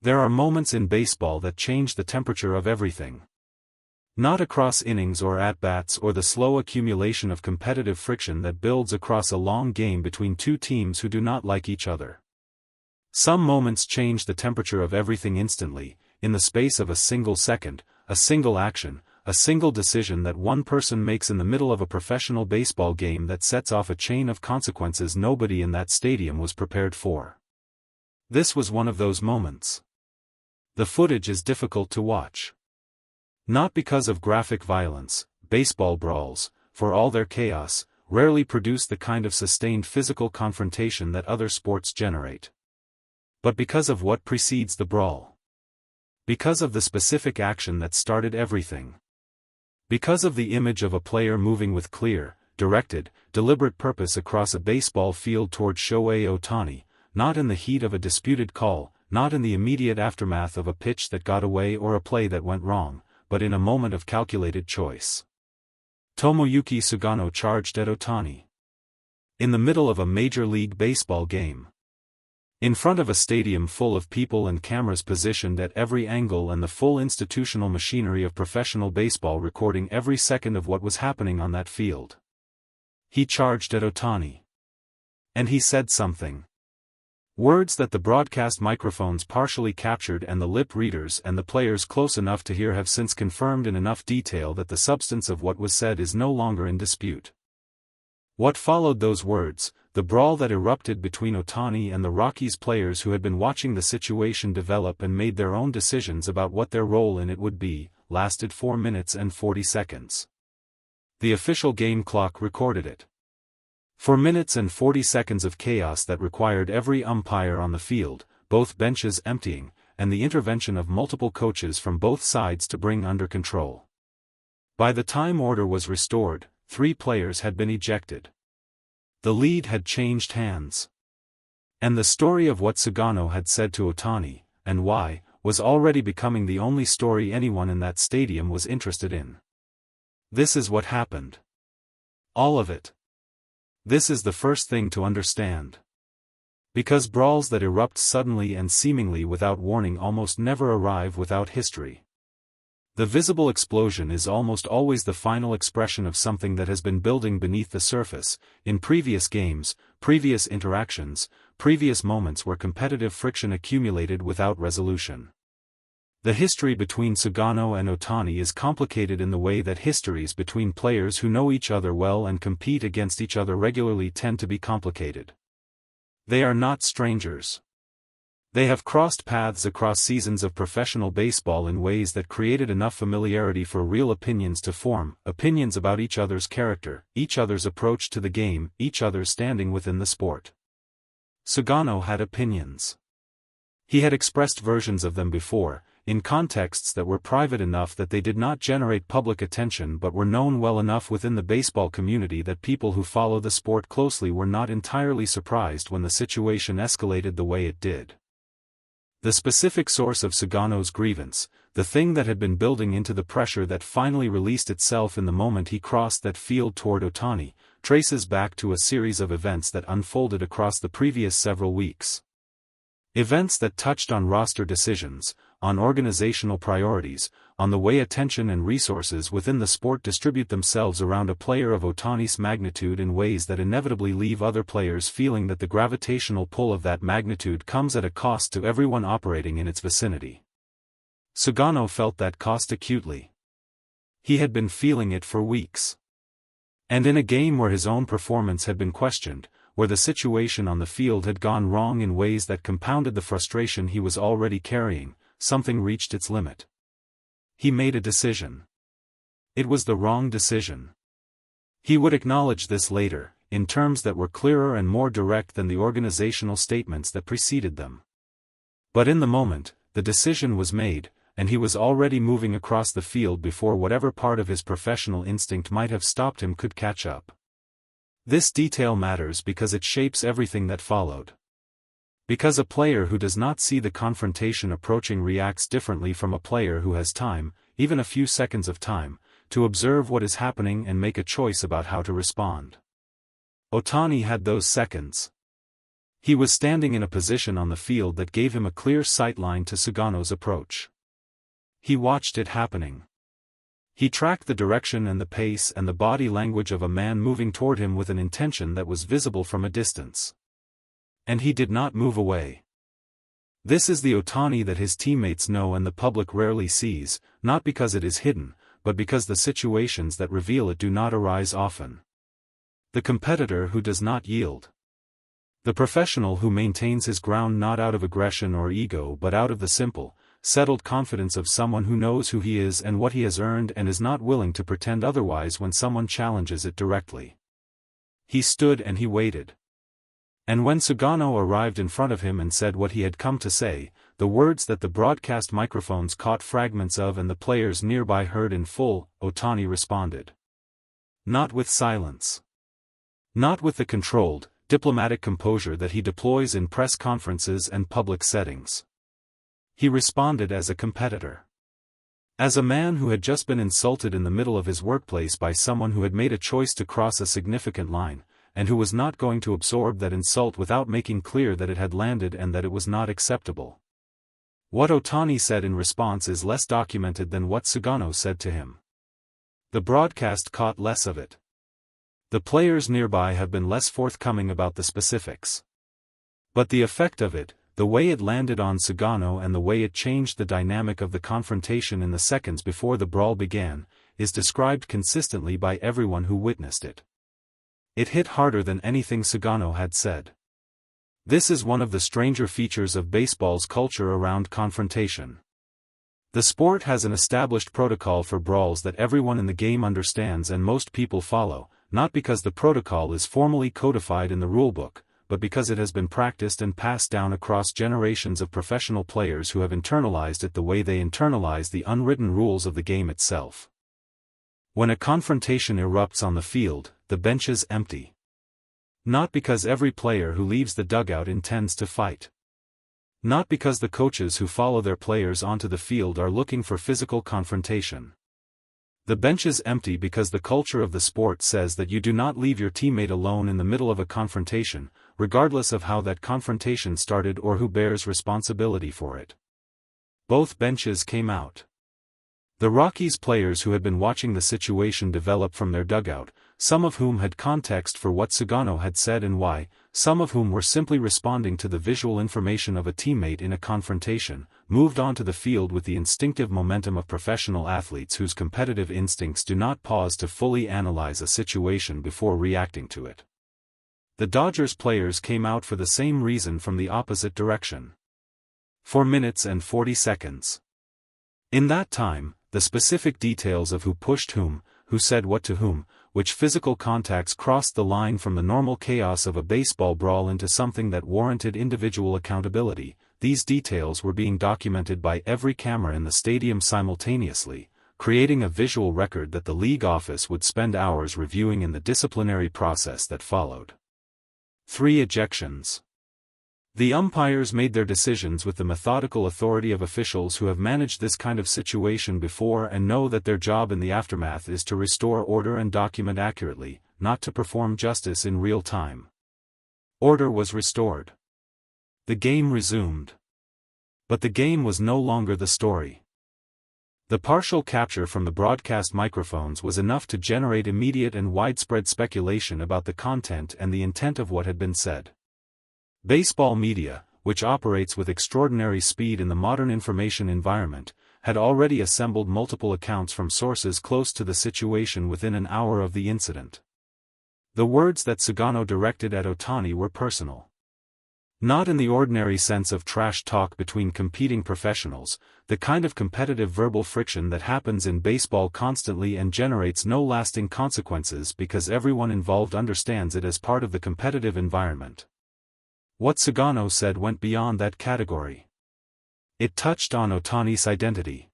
There are moments in baseball that change the temperature of everything. Not across innings or at-bats or the slow accumulation of competitive friction that builds across a long game between two teams who do not like each other. Some moments change the temperature of everything instantly, in the space of a single second, a single action, a single decision that one person makes in the middle of a professional baseball game that sets off a chain of consequences nobody in that stadium was prepared for. This was one of those moments. The footage is difficult to watch. Not because of graphic violence, baseball brawls, for all their chaos, rarely produce the kind of sustained physical confrontation that other sports generate. But because of what precedes the brawl. Because of the specific action that started everything. Because of the image of a player moving with clear, directed, deliberate purpose across a baseball field toward Shohei Ohtani, not in the heat of a disputed call, not in the immediate aftermath of a pitch that got away or a play that went wrong, but in a moment of calculated choice. Tomoyuki Sugano charged at Otani. In the middle of a Major League Baseball game. In front of a stadium full of people and cameras positioned at every angle and the full institutional machinery of professional baseball recording every second of what was happening on that field. He charged at Otani. And he said something. Words that the broadcast microphones partially captured and the lip readers and the players close enough to hear have since confirmed in enough detail that the substance of what was said is no longer in dispute. What followed those words, the brawl that erupted between Otani and the Rockies players who had been watching the situation develop and made their own decisions about what their role in it would be, lasted 4 minutes and 40 seconds. The official game clock recorded it. 4 minutes and 40 seconds of chaos that required every umpire on the field, both benches emptying, and the intervention of multiple coaches from both sides to bring under control. By the time order was restored, 3 players had been ejected. The lead had changed hands. And the story of what Sugano had said to Otani, and why, was already becoming the only story anyone in that stadium was interested in. This is what happened. All of it. This is the first thing to understand. Because brawls that erupt suddenly and seemingly without warning almost never arrive without history. The visible explosion is almost always the final expression of something that has been building beneath the surface, in previous games, previous interactions, previous moments where competitive friction accumulated without resolution. The history between Sugano and Otani is complicated in the way that histories between players who know each other well and compete against each other regularly tend to be complicated. They are not strangers. They have crossed paths across seasons of professional baseball in ways that created enough familiarity for real opinions to form, opinions about each other's character, each other's approach to the game, each other's standing within the sport. Sugano had opinions. He had expressed versions of them before, in contexts that were private enough that they did not generate public attention but were known well enough within the baseball community that people who follow the sport closely were not entirely surprised when the situation escalated the way it did. The specific source of Sugano's grievance, the thing that had been building into the pressure that finally released itself in the moment he crossed that field toward Otani, traces back to a series of events that unfolded across the previous several weeks. Events that touched on roster decisions, on organizational priorities, on the way attention and resources within the sport distribute themselves around a player of Otani's magnitude in ways that inevitably leave other players feeling that the gravitational pull of that magnitude comes at a cost to everyone operating in its vicinity. Sugano felt that cost acutely. He had been feeling it for weeks. And in a game where his own performance had been questioned, where the situation on the field had gone wrong in ways that compounded the frustration he was already carrying, something reached its limit. He made a decision. It was the wrong decision. He would acknowledge this later, in terms that were clearer and more direct than the organizational statements that preceded them. But in the moment, the decision was made, and he was already moving across the field before whatever part of his professional instinct might have stopped him could catch up. This detail matters because it shapes everything that followed. Because a player who does not see the confrontation approaching reacts differently from a player who has time, even a few seconds of time, to observe what is happening and make a choice about how to respond. Otani had those seconds. He was standing in a position on the field that gave him a clear sight line to Sugano's approach. He watched it happening. He tracked the direction and the pace and the body language of a man moving toward him with an intention that was visible from a distance. And he did not move away. This is the Ohtani that his teammates know and the public rarely sees, not because it is hidden, but because the situations that reveal it do not arise often. The competitor who does not yield. The professional who maintains his ground not out of aggression or ego but out of the simple, settled confidence of someone who knows who he is and what he has earned and is not willing to pretend otherwise when someone challenges it directly. He stood and he waited. And when Sugano arrived in front of him and said what he had come to say, the words that the broadcast microphones caught fragments of and the players nearby heard in full, Ohtani responded. Not with silence. Not with the controlled, diplomatic composure that he deploys in press conferences and public settings. He responded as a competitor. As a man who had just been insulted in the middle of his workplace by someone who had made a choice to cross a significant line, and who was not going to absorb that insult without making clear that it had landed and that it was not acceptable. What Ohtani said in response is less documented than what Sugano said to him. The broadcast caught less of it. The players nearby have been less forthcoming about the specifics. But the effect of it, the way it landed on Sugano and the way it changed the dynamic of the confrontation in the seconds before the brawl began, is described consistently by everyone who witnessed it. It hit harder than anything Sugano had said. This is one of the stranger features of baseball's culture around confrontation. The sport has an established protocol for brawls that everyone in the game understands and most people follow, not because the protocol is formally codified in the rulebook, but because it has been practiced and passed down across generations of professional players who have internalized it the way they internalize the unwritten rules of the game itself. When a confrontation erupts on the field, the benches empty. Not because every player who leaves the dugout intends to fight. Not because the coaches who follow their players onto the field are looking for physical confrontation. The bench is empty because the culture of the sport says that you do not leave your teammate alone in the middle of a confrontation, regardless of how that confrontation started or who bears responsibility for it. Both benches came out. The Rockies players who had been watching the situation develop from their dugout, some of whom had context for what Sugano had said and why, some of whom were simply responding to the visual information of a teammate in a confrontation, moved onto the field with the instinctive momentum of professional athletes whose competitive instincts do not pause to fully analyze a situation before reacting to it. The Dodgers players came out for the same reason from the opposite direction. 4 minutes and 40 seconds. In that time, the specific details of who pushed whom, who said what to whom, which physical contacts crossed the line from the normal chaos of a baseball brawl into something that warranted individual accountability, these details were being documented by every camera in the stadium simultaneously, creating a visual record that the league office would spend hours reviewing in the disciplinary process that followed. 3 ejections. The umpires made their decisions with the methodical authority of officials who have managed this kind of situation before and know that their job in the aftermath is to restore order and document accurately, not to perform justice in real time. Order was restored. The game resumed. But the game was no longer the story. The partial capture from the broadcast microphones was enough to generate immediate and widespread speculation about the content and the intent of what had been said. Baseball media, which operates with extraordinary speed in the modern information environment, had already assembled multiple accounts from sources close to the situation within an hour of the incident. The words that Sugano directed at Ohtani were personal. Not in the ordinary sense of trash talk between competing professionals, the kind of competitive verbal friction that happens in baseball constantly and generates no lasting consequences because everyone involved understands it as part of the competitive environment. What Sugano said went beyond that category. It touched on Ohtani's identity.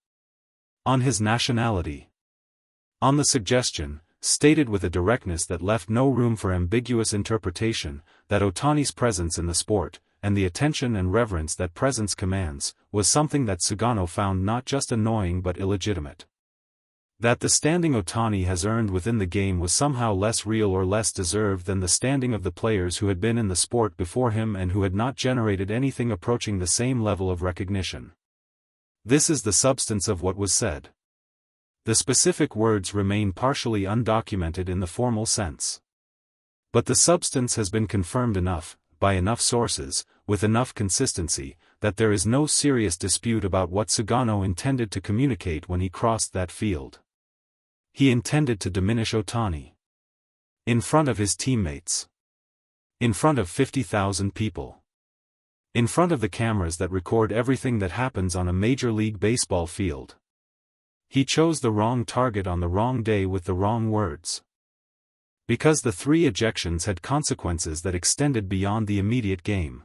On his nationality. On the suggestion, stated with a directness that left no room for ambiguous interpretation, that Ohtani's presence in the sport, and the attention and reverence that presence commands, was something that Sugano found not just annoying but illegitimate. That the standing Ohtani has earned within the game was somehow less real or less deserved than the standing of the players who had been in the sport before him and who had not generated anything approaching the same level of recognition. This is the substance of what was said. The specific words remain partially undocumented in the formal sense. But the substance has been confirmed enough, by enough sources, with enough consistency, that there is no serious dispute about what Sugano intended to communicate when he crossed that field. He intended to diminish Ohtani. In front of his teammates. In front of 50,000 people. In front of the cameras that record everything that happens on a Major League Baseball field. He chose the wrong target on the wrong day with the wrong words. Because the 3 ejections had consequences that extended beyond the immediate game.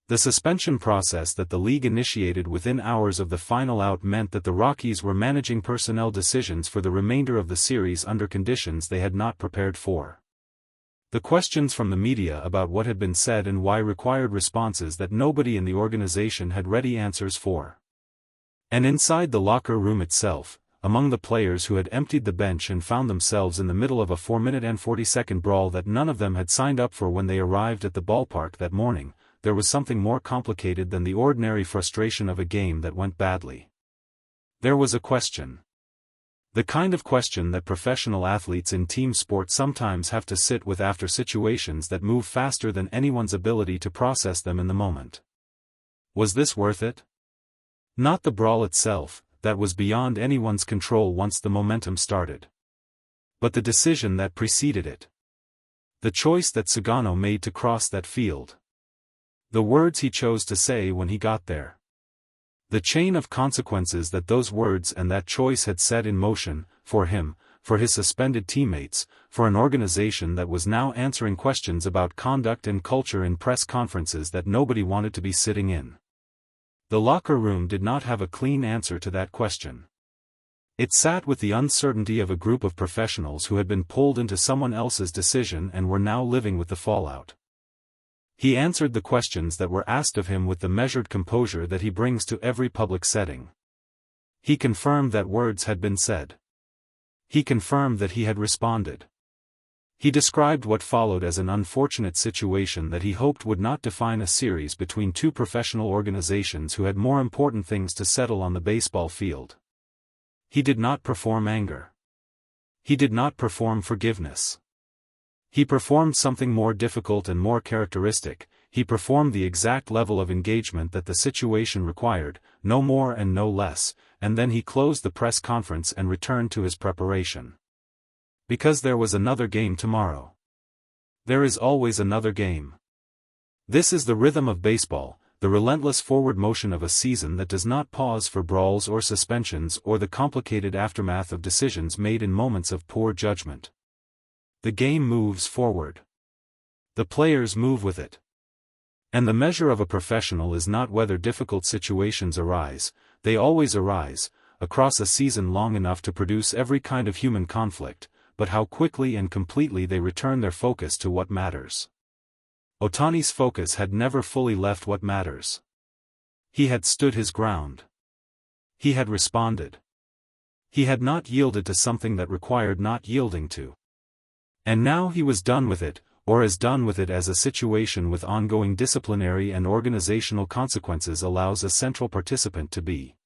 The suspension process that the league initiated within hours of the final out meant that the Rockies were managing personnel decisions for the remainder of the series under conditions they had not prepared for. The questions from the media about what had been said and why required responses that nobody in the organization had ready answers for. And inside the locker room itself, among the players who had emptied the bench and found themselves in the middle of a 4-minute and 40-second brawl that none of them had signed up for when they arrived at the ballpark that morning, there was something more complicated than the ordinary frustration of a game that went badly. There was a question. The kind of question that professional athletes in team sport sometimes have to sit with after situations that move faster than anyone's ability to process them in the moment. Was this worth it? Not the brawl itself, that was beyond anyone's control once the momentum started. But the decision that preceded it. The choice that Sugano made to cross that field. The words he chose to say when he got there. The chain of consequences that those words and that choice had set in motion, for him, for his suspended teammates, for an organization that was now answering questions about conduct and culture in press conferences that nobody wanted to be sitting in. The locker room did not have a clean answer to that question. It sat with the uncertainty of a group of professionals who had been pulled into someone else's decision and were now living with the fallout. He answered the questions that were asked of him with the measured composure that he brings to every public setting. He confirmed that words had been said. He confirmed that he had responded. He described what followed as an unfortunate situation that he hoped would not define a series between 2 professional organizations who had more important things to settle on the baseball field. He did not perform anger. He did not perform forgiveness. He performed something more difficult and more characteristic. He performed the exact level of engagement that the situation required, no more and no less, and then he closed the press conference and returned to his preparation. Because there was another game tomorrow. There is always another game. This is the rhythm of baseball, the relentless forward motion of a season that does not pause for brawls or suspensions or the complicated aftermath of decisions made in moments of poor judgment. The game moves forward. The players move with it. And the measure of a professional is not whether difficult situations arise, they always arise, across a season long enough to produce every kind of human conflict, but how quickly and completely they return their focus to what matters. Ohtani's focus had never fully left what matters. He had stood his ground. He had responded. He had not yielded to something that required not yielding to. And now he was done with it, or as done with it as a situation with ongoing disciplinary and organizational consequences allows a central participant to be.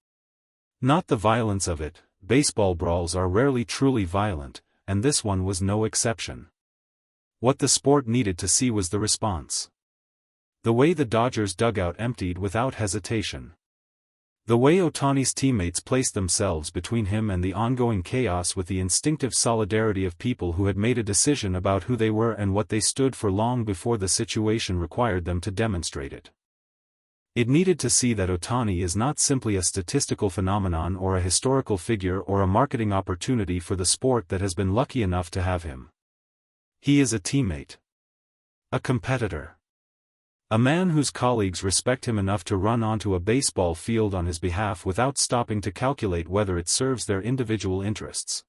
Not the violence of it. Baseball brawls are rarely truly violent, and this one was no exception. What the sport needed to see was the response. The way the Dodgers dugout emptied without hesitation. The way Ohtani's teammates placed themselves between him and the ongoing chaos with the instinctive solidarity of people who had made a decision about who they were and what they stood for long before the situation required them to demonstrate it. It needed to see that Ohtani is not simply a statistical phenomenon or a historical figure or a marketing opportunity for the sport that has been lucky enough to have him. He is a teammate. A competitor. A man whose colleagues respect him enough to run onto a baseball field on his behalf without stopping to calculate whether it serves their individual interests.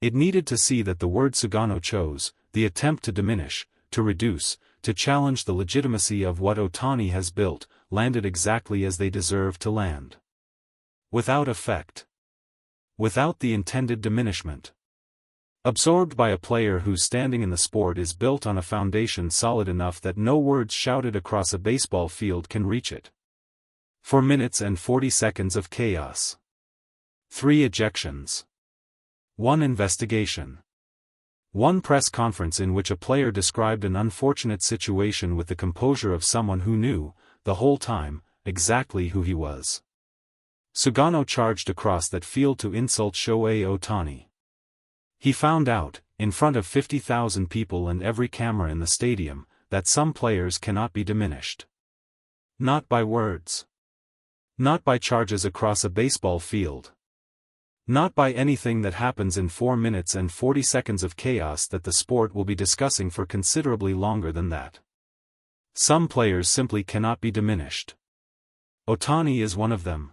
It needed to see that the word Sugano chose, the attempt to diminish, to reduce, to challenge the legitimacy of what Ohtani has built, landed exactly as they deserved to land. Without effect. without the intended diminishment. Absorbed by a player whose standing in the sport is built on a foundation solid enough that no words shouted across a baseball field can reach it. 4 minutes and 40 seconds of chaos. 3 ejections. 1 investigation. 1 press conference in which a player described an unfortunate situation with the composure of someone who knew, the whole time, exactly who he was. Sugano charged across that field to insult Shohei Ohtani. He found out, in front of 50,000 people and every camera in the stadium, that some players cannot be diminished. Not by words. Not by charges across a baseball field. Not by anything that happens in 4 minutes and 40 seconds of chaos that the sport will be discussing for considerably longer than that. Some players simply cannot be diminished. Otani is one of them.